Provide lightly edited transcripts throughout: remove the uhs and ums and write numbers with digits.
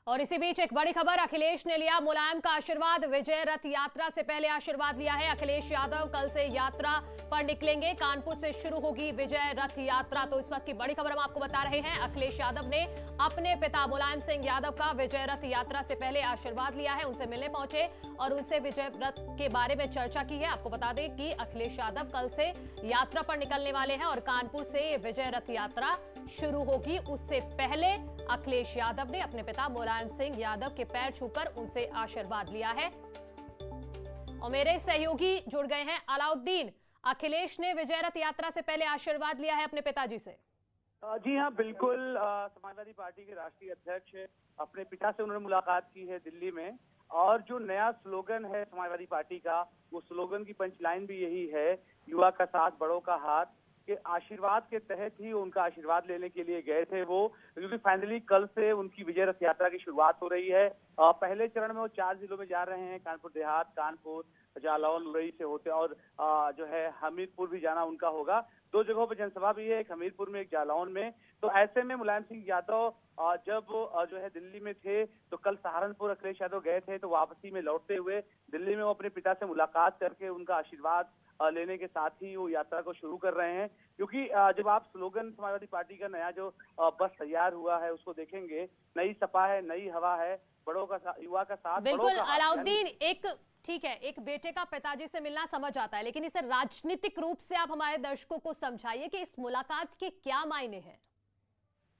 और इसी बीच एक बड़ी खबर, अखिलेश ने लिया मुलायम का आशीर्वाद। विजय रथ यात्रा से पहले आशीर्वाद लिया है अखिलेश यादव। कल से यात्रा पर निकलेंगे, कानपुर से शुरू होगी विजय रथ यात्रा। तो इस वक्त की बड़ी खबर हम आपको बता रहे हैं। अखिलेश यादव ने अपने पिता मुलायम सिंह यादव का विजय रथ यात्रा से पहले आशीर्वाद लिया है। उनसे मिलने पहुंचे और उनसे विजय रथ के बारे में चर्चा की है। आपको बता दें कि अखिलेश यादव कल से यात्रा पर निकलने वाले हैं और कानपुर से विजय रथ यात्रा शुरू होगी। उससे पहले अखिलेश यादव ने अपने पिता मुलायम सिंह यादव के पैर छूकर उनसे आशीर्वाद लिया है। और मेरे सहयोगी जुड़ गए हैं, अलाउद्दीन। अखिलेश ने विजय रथ यात्रा से पहले आशीर्वाद लिया है अपने पिताजी से। जी हाँ, बिल्कुल। समाजवादी पार्टी के राष्ट्रीय अध्यक्ष अपने पिता से उन्होंने मुलाकात की है दिल्ली में। और जो नया स्लोगन है समाजवादी पार्टी का, वो स्लोगन की पंचलाइन भी यही है, युवा का साथ बड़ों का हाथ। के आशीर्वाद के तहत ही उनका आशीर्वाद लेने के लिए गए थे वो, क्योंकि फाइनली कल से उनकी विजय रथ यात्रा की शुरुआत हो रही है। पहले चरण में वो 4 जिलों में जा रहे हैं, कानपुर देहात, कानपुर, जालौन, मुरई से होते, और जो है हमीरपुर भी जाना उनका होगा। 2 जगहों पर जनसभा भी है, एक हमीरपुर में, एक जालौन में। तो ऐसे में मुलायम सिंह यादव जब जो है दिल्ली में थे, तो कल सहारनपुर अखिलेश यादव गए थे, तो वापसी में लौटते हुए दिल्ली में वो अपने पिता से मुलाकात करके उनका आशीर्वाद लेने के साथ ही वो यात्रा को शुरू कर रहे हैं। क्योंकि जब आप स्लोगन समाजवादी पार्टी का नया जो बस तैयार हुआ है उसको देखेंगे, नई सपा है, नई हवा है, बड़ों का युवा का साथ, बिल्कुल अलाउद्दीन, एक ठीक है, एक बेटे का पिताजी से मिलना समझ आता है, लेकिन इसे राजनीतिक रूप से आप हमारे दर्शकों को समझाइए कि इस मुलाकात के क्या मायने हैं।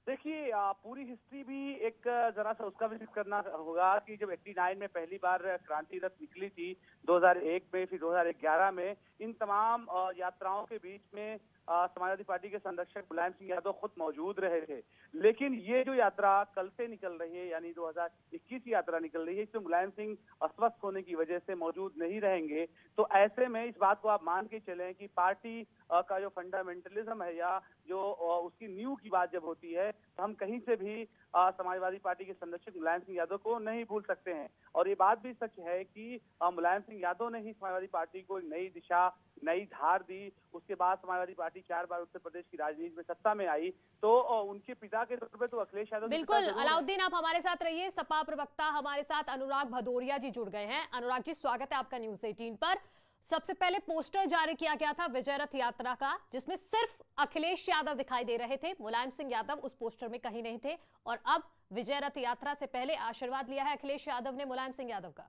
देखिए, पूरी हिस्ट्री भी एक जरा सा उसका विजिट करना होगा कि जब 89 में पहली बार क्रांति रथ निकली थी, 2001 में, फिर 2011 में, इन तमाम यात्राओं के बीच में समाजवादी पार्टी के संरक्षक मुलायम सिंह यादव खुद मौजूद रहे थे। लेकिन ये जो यात्रा कल से निकल रही है, यानी 2021 यात्रा निकल रही है, इसमें मुलायम सिंह अस्वस्थ होने की वजह से मौजूद नहीं रहेंगे। तो ऐसे में इस बात को आप मान के चलें कि पार्टी का जो फंडामेंटलिज्म है, या जो उसकी नींव की बात जब होती है, तो हम कहीं से भी समाजवादी पार्टी के संरक्षक मुलायम सिंह यादव को नहीं भूल सकते हैं। और ये बात भी सच है कि मुलायम सिंह यादव ने ही समाजवादी पार्टी को एक नई दिशा, नई धार दी। उसके बाद समाजवादी पार्टी 4 बार उत्तर प्रदेश की राजनीति में सत्ता में आई। तो उनके पिता के तौर पे तो अखिलेश यादव। बिल्कुल अलाउद्दीन, आप हमारे साथ रहिए। सपा प्रवक्ता हमारे साथ अनुराग भदौरिया जी जुड़ गए हैं। अनुराग जी, स्वागत है आपका न्यूज़ 18 पर। सबसे पहले पोस्टर जारी किया गया था विजय रथ यात्रा का, जिसमें सिर्फ अखिलेश यादव दिखाई दे रहे थे, मुलायम सिंह यादव उस पोस्टर में कहीं नहीं थे। और अब विजय रथ यात्रा से पहले आशीर्वाद लिया है अखिलेश यादव ने मुलायम सिंह यादव का।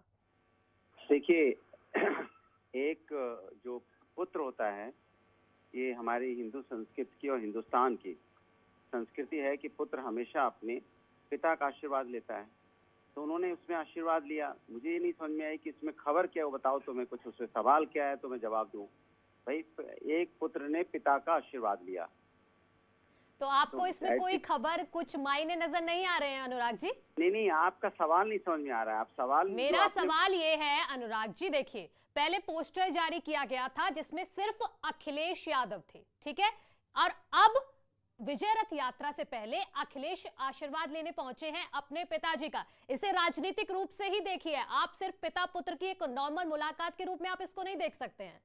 देखिए, एक जो पुत्र होता है, ये हमारी हिंदू संस्कृति की और हिंदुस्तान की संस्कृति है कि पुत्र हमेशा अपने पिता का आशीर्वाद लेता है। तो उन्होंने उसमें आशीर्वाद लिया। मुझे ये नहीं समझ में आई कि इसमें खबर क्या है, वो बताओ तो मैं कुछ, उसमें सवाल क्या है तो मैं जवाब दूं। भाई, एक पुत्र ने पिता का आशीर्वाद लिया, तो आपको इसमें कोई खबर, कुछ मायने नजर नहीं आ रहे हैं अनुराग जी? नहीं, आपका सवाल नहीं समझ में आ रहा है। आप सवाल, मेरा सवाल ये है अनुराग जी, देखिए, पहले पोस्टर जारी किया गया था जिसमें सिर्फ अखिलेश यादव थे, ठीक है, और अब विजय रथ यात्रा से पहले अखिलेश आशीर्वाद लेने पहुंचे हैं अपने पिताजी का। इसे राजनीतिक रूप से ही देखिए, आप सिर्फ पिता पुत्र की एक नॉर्मल मुलाकात के रूप में आप इसको नहीं देख सकते हैं।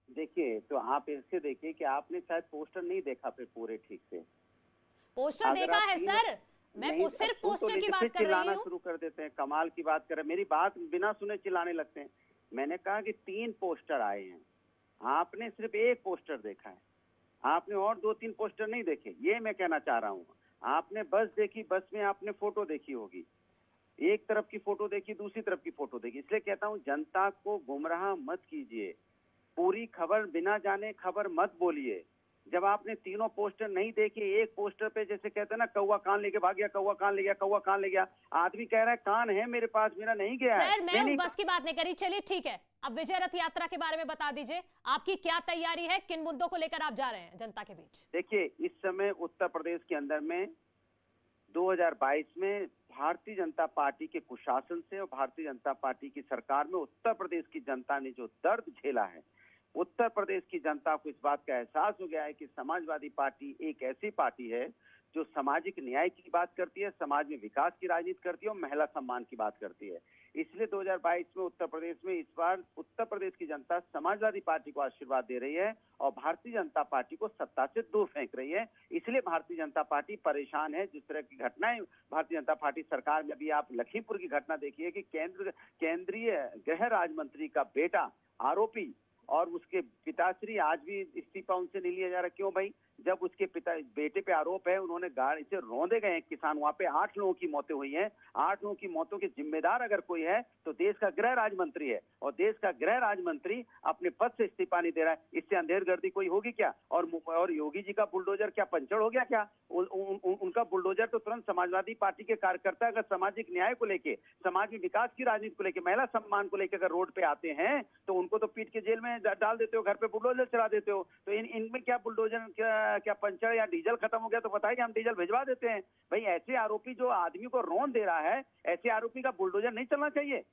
देखिए, तो आप इससे देखिए कि आपने शायद पोस्टर नहीं देखा फिर पूरे ठीक से। पोस्टर देखा है सर, मैं सिर्फ पोस्टर की बात कर रही हूँ। शुरू कर देते हैं, कमाल की बात कर रहे हैं, मेरी बात बिना सुने चिल्लाने लगते हैं। मैंने कहा कि 3 पोस्टर आए हैं, आपने सिर्फ एक पोस्टर देखा है, आपने और 2-3 पोस्टर नहीं देखे। ये मैं कहना चाह रहा हूँ। आपने बस देखी, बस में आपने फोटो देखी होगी, एक तरफ की फोटो देखी, दूसरी तरफ की फोटो देखी। इसलिए कहता हूँ, जनता को गुमराह मत कीजिए, पूरी खबर बिना जाने खबर मत बोलिए। जब आपने तीनों पोस्टर नहीं देखे, एक पोस्टर पे जैसे कहते हैं ना, कौवा कान लेके भाग गया, कौवा कान ले गया, कौवा कान ले गया। आदमी कह रहा है कान है मेरे पास, मेरा नहीं गया है। सर, मैं उस बस की बात नहीं करी। चलिए ठीक है, अब विजय रथ यात्रा के बारे में बता दीजिए, आपकी क्या तैयारी है, किन मुद्दों को लेकर आप जा रहे हैं जनता के बीच? देखिए, इस समय उत्तर प्रदेश के अंदर में 2022 में भारतीय जनता पार्टी के कुशासन से और भारतीय जनता पार्टी की सरकार में उत्तर प्रदेश की जनता ने जो दर्द झेला है, उत्तर प्रदेश की जनता को इस बात का एहसास हो गया है कि समाजवादी पार्टी एक ऐसी पार्टी है जो सामाजिक न्याय की बात करती है, समाज में विकास की राजनीति करती है और महिला सम्मान की बात करती है। इसलिए 2022 में उत्तर प्रदेश में इस बार उत्तर प्रदेश की जनता समाजवादी पार्टी को आशीर्वाद दे रही है और भारतीय जनता पार्टी को सत्ता से दूर फेंक रही है। इसलिए भारतीय जनता पार्टी परेशान है। जिस तरह की घटनाएं भारतीय जनता पार्टी सरकार में, अभी आप लखीमपुर की घटना देखिए कि केंद्रीय गृह राज्य मंत्री का बेटा आरोपी और उसके पिताश्री आज भी इस्तीफा उनसे नहीं लिया जा रहा। क्यों भाई? जब उसके बेटे पे आरोप है, उन्होंने गाड़ी से रौंदे गए किसान, वहां पे 8 लोगों की मौतें हुई हैं। 8 लोगों की मौतों के जिम्मेदार अगर कोई है तो देश का गृह राज्य मंत्री है, और देश का गृह राज्य मंत्री अपने पद से इस्तीफा नहीं दे रहा है। इससे अंधेरगर्दी कोई होगी क्या? और योगी जी का बुलडोजर क्या पंचर हो गया क्या? उनका बुलडोजर तो तुरंत समाजवादी पार्टी के कार्यकर्ता अगर सामाजिक न्याय को लेके, समाज में विकास की राजनीति को लेके, महिला सम्मान को लेकर अगर रोड पे आते हैं तो उनको तो पीट के जेल में डाल देते हो, घर पे बुलडोजर चला देते हो। तो इनमें क्या बुलडोजर क्या पंचर या डीजल खत्म हो गया तो बताइए, हम डीजल भिजवा देते हैं। भाई ऐसे आरोपी जो आदमी को रौंद दे रहा है, ऐसे आरोपी का बुलडोजर नहीं चलना चाहिए।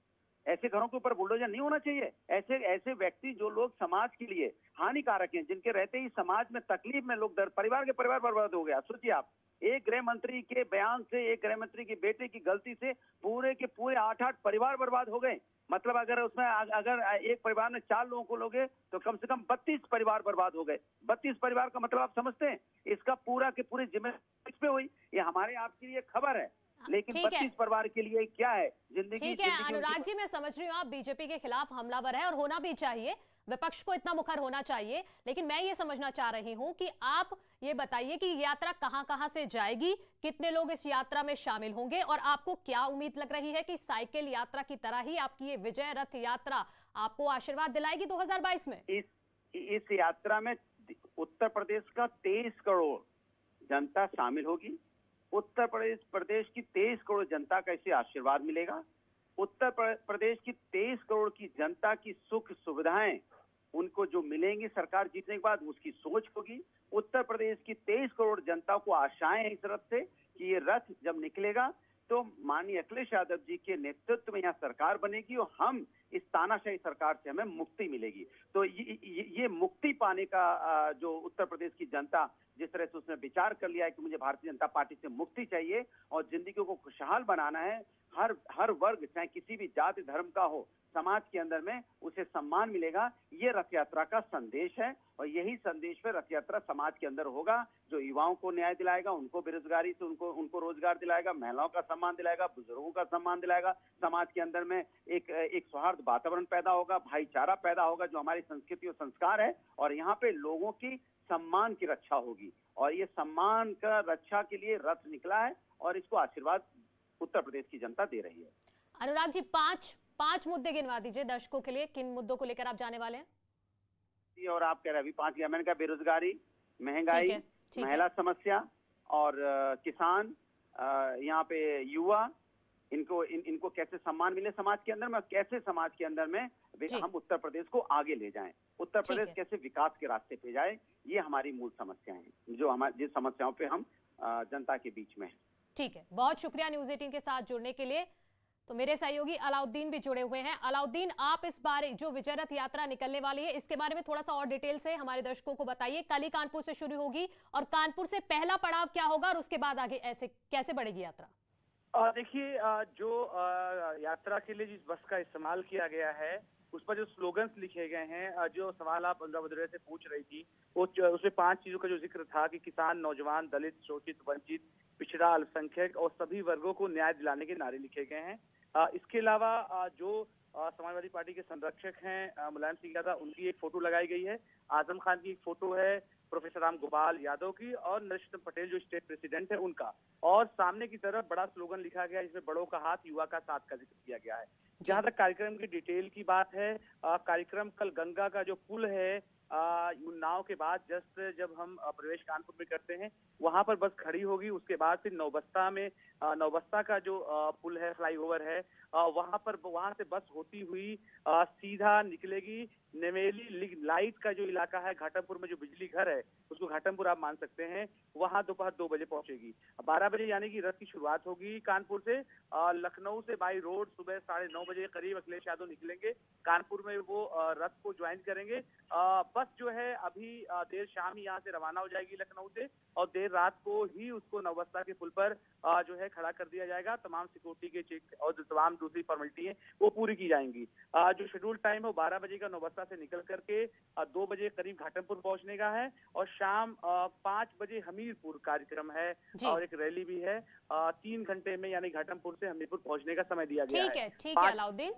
ऐसे घरों के ऊपर बुलडोजर नहीं होना चाहिए। ऐसे व्यक्ति जो लोग समाज के लिए हानिकारक हैं, जिनके रहते ही समाज में तकलीफ में लोग परिवार बर्बाद हो गया। सोचिए आप, एक गृह मंत्री के बयान से, एक गृह मंत्री के बेटे की गलती से पूरे के पूरे 8 परिवार बर्बाद हो गए। मतलब अगर उसमें अगर एक परिवार में 4 लोगों को लोगे तो कम से कम 32 परिवार बर्बाद हो गए। 32 परिवार का मतलब आप समझते हैं? इसका पूरा के पूरी जिम्मेदारी किस पे हुई? ये हमारे आपके लिए खबर है, लेकिन 32 परिवार के लिए क्या है जिंदगी? ठीक है अनुराग जी, मैं समझ रही हूँ आप बीजेपी के खिलाफ हमलावर है और होना भी चाहिए, विपक्ष को इतना मुखर होना चाहिए। लेकिन मैं ये समझना चाह रही हूं कि आप ये बताइए कि यात्रा कहां-कहां से जाएगी, कितने लोग इस यात्रा में शामिल होंगे और आपको क्या उम्मीद लग रही है कि साइकिल यात्रा की तरह ही आपकी ये विजय रथ यात्रा आपको आशीर्वाद दिलाएगी 2022 में? इस यात्रा में उत्तर प्रदेश का 23 करोड़ जनता शामिल होगी। उत्तर प्रदेश की 23 करोड़ जनता का इसे आशीर्वाद मिलेगा। उत्तर प्रदेश की 23 करोड़ की जनता की सुख सुविधाएं उनको जो मिलेंगी सरकार जीतने के बाद, उसकी सोच होगी। उत्तर प्रदेश की 23 करोड़ जनता को आशाएं हैं इस रथ से कि ये रथ जब निकलेगा तो माननीय अखिलेश यादव जी के नेतृत्व में यहाँ सरकार बनेगी और हम इस तानाशाही सरकार से हमें मुक्ति मिलेगी। तो ये मुक्ति पाने का जो उत्तर प्रदेश की जनता जिस तरह से उसने विचार कर लिया है कि मुझे भारतीय जनता पार्टी से मुक्ति चाहिए और जिंदगी को खुशहाल बनाना है, हर वर्ग चाहे किसी भी जाति धर्म का हो, समाज के अंदर में उसे सम्मान मिलेगा। ये रथ यात्रा का संदेश है और यही संदेश पे रथ यात्रा समाज के अंदर होगा, जो युवाओं को न्याय दिलाएगा, उनको बेरोजगारी से उनको रोजगार दिलाएगा, महिलाओं का सम्मान दिलाएगा, बुजुर्गों का सम्मान दिलाएगा। समाज के अंदर में एक सौहार्द वातावरण पैदा होगा, भाईचारा पैदा होगा, जो हमारी संस्कृति और संस्कार है, और यहाँ पे लोगों की सम्मान की रक्षा होगी। और ये सम्मान का रक्षा के लिए रथ निकला है और इसको आशीर्वाद उत्तर प्रदेश की जनता दे रही है। अनुराग जी, पांच मुद्दे गिनवा दीजिए दर्शकों के लिए, किन मुद्दों को लेकर आप जाने वाले हैं? और आप कह रहे हैं अभी 5 किया मैंने कहा, बेरोजगारी, महंगाई, महिला समस्या और किसान, यहाँ पे युवा, इनको कैसे सम्मान मिले समाज के अंदर में, कैसे समाज के अंदर में हम उत्तर प्रदेश को आगे ले जाएं, उत्तर प्रदेश कैसे विकास के रास्ते पे जाए, ये हमारी मूल समस्याएं हैं जो जिस समस्याओं पे हम जनता के बीच में हैं। ठीक है, बहुत शुक्रिया न्यूज़ 18 के साथ जुड़ने के लिए। तो मेरे सहयोगी अलाउद्दीन भी जुड़े हुए हैं। अलाउद्दीन, आप इस बार जो विजय रथ यात्रा निकलने वाली है इसके बारे में थोड़ा सा और डिटेल से हमारे दर्शकों को बताइए। कल ही कानपुर से शुरू होगी और कानपुर से पहला पड़ाव क्या होगा और उसके बाद आगे ऐसे कैसे बढ़ेगी यात्रा? देखिए, जो यात्रा के लिए जिस बस का इस्तेमाल किया गया है उस पर जो स्लोगन्स लिखे गए हैं, जो सवाल आप अनुराग से पूछ रही थी, उसमें 5 चीजों का जो जिक्र था कि किसान, नौजवान, दलित, शोषित, वंचित, पिछड़ा, अल्पसंख्यक और सभी वर्गों को न्याय दिलाने के नारे लिखे गए हैं। इसके अलावा जो समाजवादी पार्टी के संरक्षक हैं मुलायम सिंह यादव, उनकी एक फोटो लगाई गई है। आजम खान की एक फोटो है, प्रोफेसर राम गोपाल यादव की, और नरेश पटेल जो स्टेट प्रेसिडेंट है उनका। और सामने की तरफ बड़ा स्लोगन लिखा गया है जिसमें बड़ों का हाथ, युवा का साथ का जिक्र किया गया है। जहां तक कार्यक्रम की डिटेल की बात है, कार्यक्रम कल गंगा का जो पुल है उन्नाव के बाद जस्ट जब हम प्रवेश कानपुर में करते हैं वहां पर बस खड़ी होगी। उसके बाद फिर नौबस्ता का जो पुल है, फ्लाईओवर है, वहां से बस होती हुई सीधा निकलेगी नेवेली लाइट का जो इलाका है घाटमपुर में, जो बिजली घर है उसको घाटमपुर आप मान सकते हैं, वहां दोपहर 2 बजे पहुंचेगी। 12 बजे यानी कि रथ की शुरुआत होगी कानपुर से। लखनऊ से बाई रोड सुबह 9:30 बजे के करीब अखिलेश यादव निकलेंगे। कानपुर में वो रथ को ज्वाइन करेंगे। बस जो है अभी देर शाम ही यहाँ से रवाना हो जाएगी लखनऊ से, और देर रात को ही उसको नवबस्ता के पुल पर जो है खड़ा कर दिया जाएगा। तमाम सिक्योरिटी के चेक और तमाम दूसरी फॉर्मेलिटी है वो पूरी की जाएंगी। जो शेड्यूल टाइम है वो 12 बजे का नवबस्ता से निकल करके 2 बजे करीब घाटमपुर पहुंचने का है, और शाम 5 बजे हमीरपुर कार्यक्रम है और एक रैली भी है। 3 घंटे में यानी घाटमपुर से हमीरपुर पहुंचने का समय दिया गया है। ठीक है अलाउद्दीन।